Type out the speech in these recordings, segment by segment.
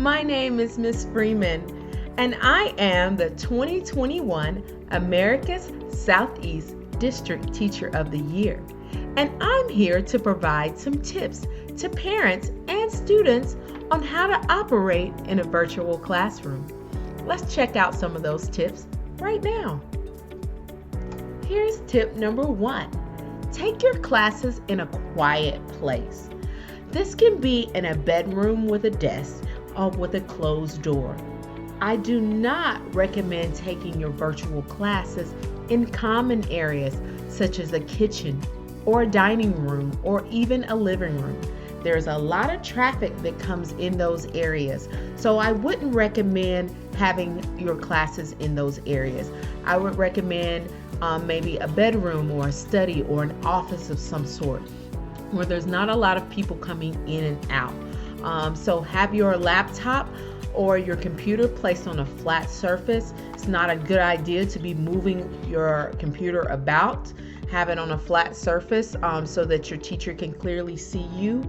My name is Miss Freeman, and I am the 2021 America's Southeast District Teacher of the Year. And I'm here to provide some tips to parents and students on how to operate in a virtual classroom. Let's check out some of those tips right now. Here's tip number 1. Take your classes in a quiet place. This can be in a bedroom with a desk or with a closed door. I do not recommend taking your virtual classes in common areas such as a kitchen or a dining room or even a living room. There's a lot of traffic that comes in those areas, so I wouldn't recommend having your classes in those areas. I would recommend maybe a bedroom or a study or an office of some sort where there's not a lot of people coming in and out. So have your laptop or your computer placed on a flat surface. It's not a good idea to be moving your computer about. Have it on a flat surface so that your teacher can clearly see you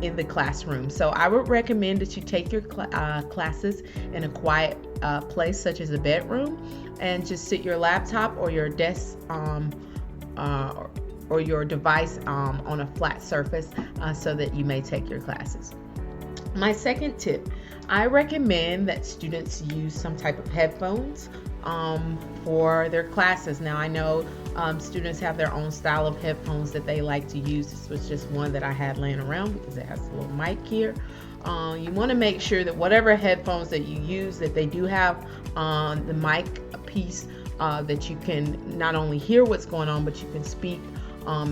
in the classroom. So I would recommend that you take your classes in a quiet place such as a bedroom and just sit your laptop or your desk or your device on a flat surface so that you may take your classes. My second tip, I recommend that students use some type of headphones for their classes. Now I know students have their own style of headphones that they like to use. This was just one that I had laying around because it has a little mic here. You want to make sure that whatever headphones that you use, that they do have the mic piece that you can not only hear what's going on, but you can speak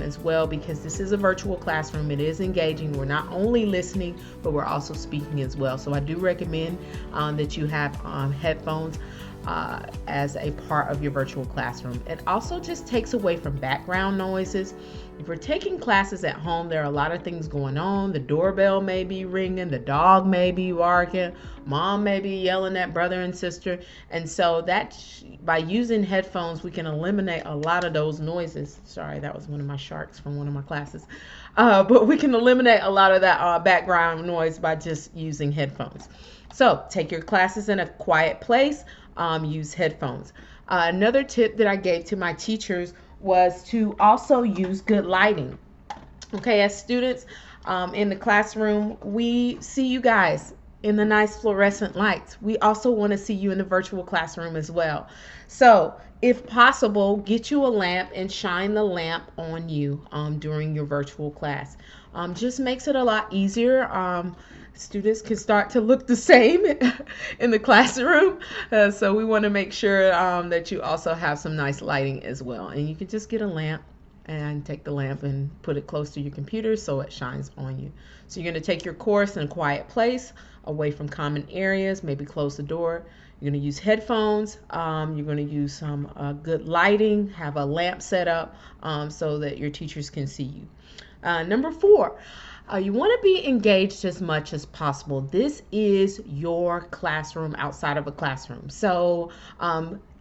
as well, because this is a virtual classroom. It is engaging. We're not only listening, but we're also speaking as well. So I do recommend that you have headphones as a part of your virtual classroom. It also just takes away from background noises. If we're taking classes at home, there are a lot of things going on. The doorbell may be ringing, the dog may be barking, mom may be yelling at brother and sister. And so that by using headphones, we can eliminate a lot of those noises. Sorry, that was one of my sharks from one of my classes. But we can eliminate a lot of that background noise by just using headphones. So take your classes in a quiet place. Use headphones. Another tip that I gave to my teachers was to also use good lighting. Okay, as students in the classroom, we see you guys in the nice fluorescent lights. We also want to see you in the virtual classroom as well. So if possible, get you a lamp and shine the lamp on you during your virtual class. Just makes it a lot easier. Students can start to look the same in the classroom. So we want to make sure that you also have some nice lighting as well. And you can just get a lamp and take the lamp and put it close to your computer so it shines on you. So you're going to take your course in a quiet place, away from common areas, maybe close the door. You're going to use headphones. You're going to use some good lighting, have a lamp set up so that your teachers can see you. Number 4. You want to be engaged as much as possible. This is your classroom outside of a classroom. So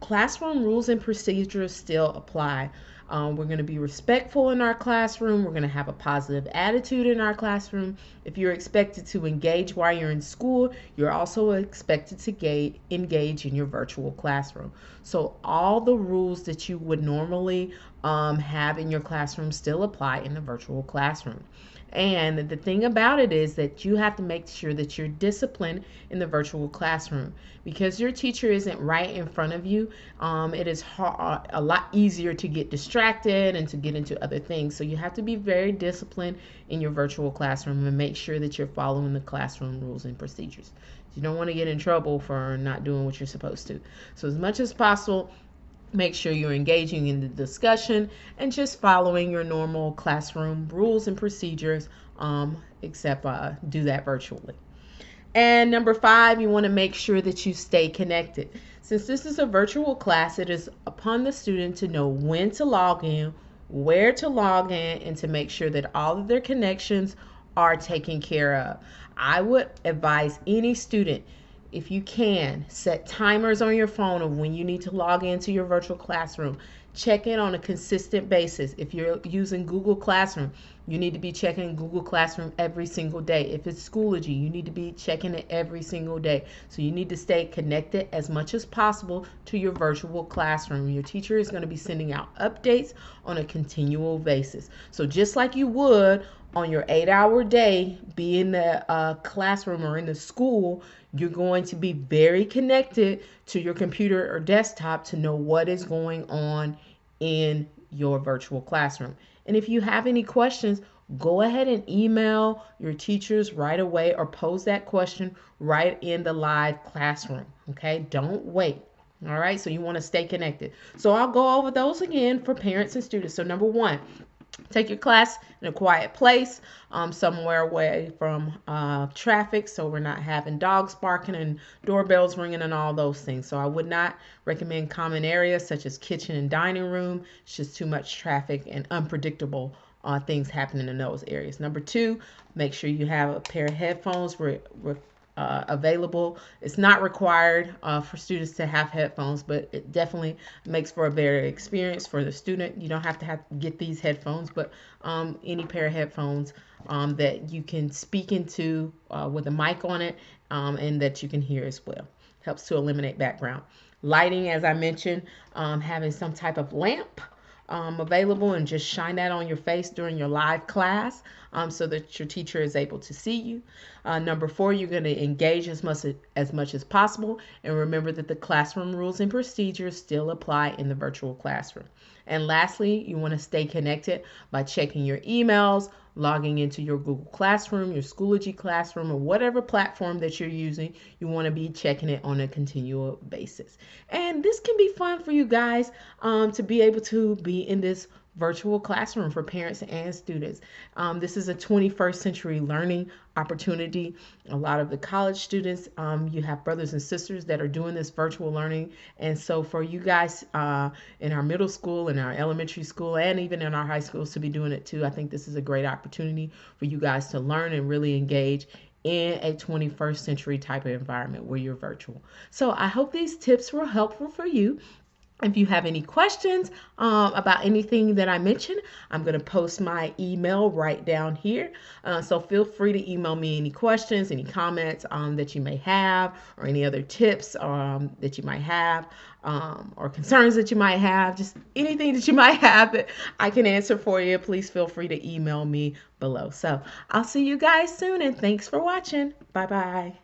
classroom rules and procedures still apply. We're going to be respectful in our classroom. We're going to have a positive attitude in our classroom. If you're expected to engage while you're in school, you're also expected to engage in your virtual classroom. So all the rules that you would normally have in your classroom still apply in the virtual classroom. And the thing about it is that you have to make sure that you're disciplined in the virtual classroom. Because your teacher isn't right in front of you, it is a lot easier to get distracted and to get into other things. So you have to be very disciplined in your virtual classroom and make sure that you're following the classroom rules and procedures. You don't want to get in trouble for not doing what you're supposed to. So as much as possible, make sure you're engaging in the discussion and just following your normal classroom rules and procedures, except do that virtually. And number 5, you want to make sure that you stay connected. Since this is a virtual class, it is upon the student to know when to log in, where to log in, and to make sure that all of their connections are taken care of. I would advise any student, if you can, set timers on your phone of when you need to log into your virtual classroom. Check in on a consistent basis. If you're using Google Classroom, You need to be checking Google Classroom every single day. If it's Schoology, you need to be checking it every single day. So you need to stay connected as much as possible to your virtual classroom. Your teacher is going to be sending out updates on a continual basis. So just like you would on your 8-hour day, be in the classroom or in the school, you're going to be very connected to your computer or desktop to know what is going on in your virtual classroom. And if you have any questions, go ahead and email your teachers right away or pose that question right in the live classroom. Okay, don't wait. All right, so you want to stay connected. So I'll go over those again for parents and students. So, number one, take your class in a quiet place, somewhere away from traffic, so we're not having dogs barking and doorbells ringing and all those things. So I would not recommend common areas such as kitchen and dining room. It's just too much traffic and unpredictable things happening in those areas. Number two, make sure you have a pair of headphones available. It's not required for students to have headphones, but it definitely makes for a better experience for the student. You don't have to get these headphones, but any pair of headphones that you can speak into with a mic on it and that you can hear as well. Helps to eliminate background. Lighting, as I mentioned, having some type of lamp available and just shine that on your face during your live class so that your teacher is able to see you. Number four, you're going to engage as much as possible, and remember that the classroom rules and procedures still apply in the virtual classroom. And lastly, you want to stay connected by checking your emails, logging into your Google Classroom, your Schoology Classroom, or whatever platform that you're using. You want to be checking it on a continual basis. And this can be fun for you guys to be able to be in this virtual classroom for parents and students. This is a 21st century learning opportunity. A lot of the college students, you have brothers and sisters that are doing this virtual learning. And so for you guys in our middle school, in our elementary school, and even in our high schools to be doing it too, I think this is a great opportunity for you guys to learn and really engage in a 21st century type of environment where you're virtual. So I hope these tips were helpful for you. If you have any questions about anything that I mentioned, I'm going to post my email right down here. So feel free to email me any questions, any comments that you may have, or any other tips that you might have, or concerns that you might have, just anything that you might have that I can answer for you. Please feel free to email me below. So I'll see you guys soon, and thanks for watching. Bye-bye.